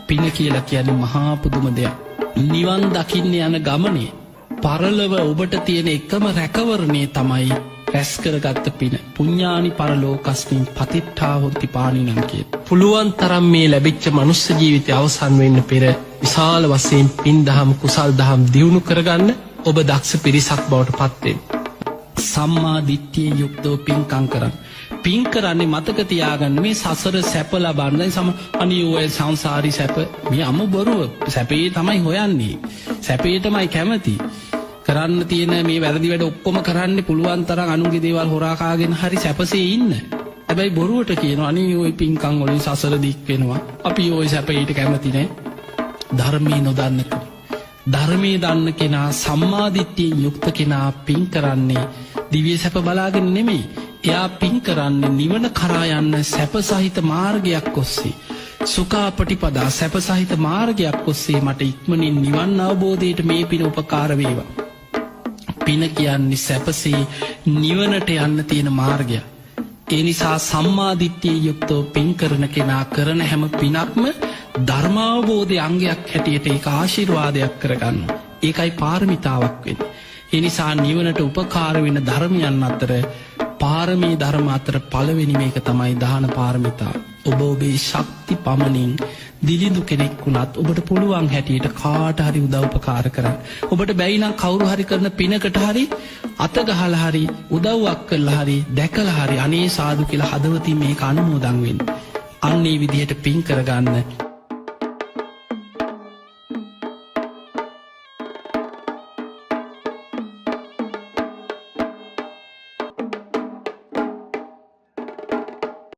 පින කියලා කියන්නේ මහා පුදුම දෙයක්. නිවන් දකින්න යන ගමනේ පරලොව ඔබට තියෙන එකම රැකවරණේ තමයි රැස් කරගත්ත පින. පුඤ්ඤානි පරලෝකස්මින් පතිට්ඨා හොන්ති පාණිනං කිය. පුළුවන් තරම් මේ ලැබිච්ච මනුස්ස ජීවිතය අවසන් වෙන්න පෙර විශාල වශයෙන් පින් දහම් කුසල් දහම් දියුණු කරගන්න ඔබ දක්ෂ පිරිසක් බවට පත් වෙන්න. සම්මා දිට්ඨියෙන් යුක්තව පින්කම් කරන්න. පින් කරන්නේ මතක තියාගන්න මේ සසර සැප ලබන්න. අනිත් ඔය සංසාරී සැප මේ අම බොරුව. සැපේ තමයි හොයන්නේ. සැපේ තමයි කැමති. කරන්න තියෙන මේ වැරදි වැඩ ඔක්කොම කරන්න පුළුවන් තරම් අනුන්ගේ දේවල් හොරා කාගෙන හරි සැපසේ ඉන්න. හැබැයි බොරුවට කියනවා අනේ ඔය පින්කම් වලින් සසර දික් වෙනවා. අපි ඔය සැපේට කැමති නෑ. ධර්මයේ නොදන්නකම. ධර්මයේ දන්න කෙනා සම්මා දිට්ඨියෙන් යුක්ත කෙනා පින් කරන්නේ දිව්‍ය සැප බලාගෙන නෙමෙයි. එයා පින් කරන්නේ නිවන කරා යන්න සැප සහිත මාර්ගයක් ඔස්සේ. සුඛාපටිපදා සැප සහිත මාර්ගයක් ඔස්සේ මට ඉක්මනින් නිවන් අවබෝධයට මේ පින උපකාර වේවා. පින කියන්නේ සැපසේ නිවනට යන්න තියෙන මාර්ගය. ඒ නිසා සම්මා දිට්ඨියේ යුක්තව පින් කරන කෙනා කරන හැම පිනක්ම ධර්මාවබෝධයේ අංගයක් හැටියට ඒක ආශිර්වාදයක් කරගන්නවා. ඒකයි පාරමිතාවක් වෙන්නේ. ඒ නිසා නිවනට උපකාර වෙන ධර්මයන් අතර පාරමී ධර්ම අතර පළවෙනි මේක තමයි දාන පාරමිතා. ඔබ ඔබේ ශක්ති පමණින් දිලිඳු කෙනෙක් වුණත් ඔබට පුළුවන් හැටියට කාට හරි උදව් උපකාර කරන්න. ඔබට බැයි නම් කවුරු හරි කරන පිනකට හරි අත ගහලා හරි උදව්වක් කළා හරි දැකලා හරි අනේ සාදු කියලා හදවතින් මේක අනුමෝදන් වෙන්න. අන්න ඒ විදිහට පින් කරගන්න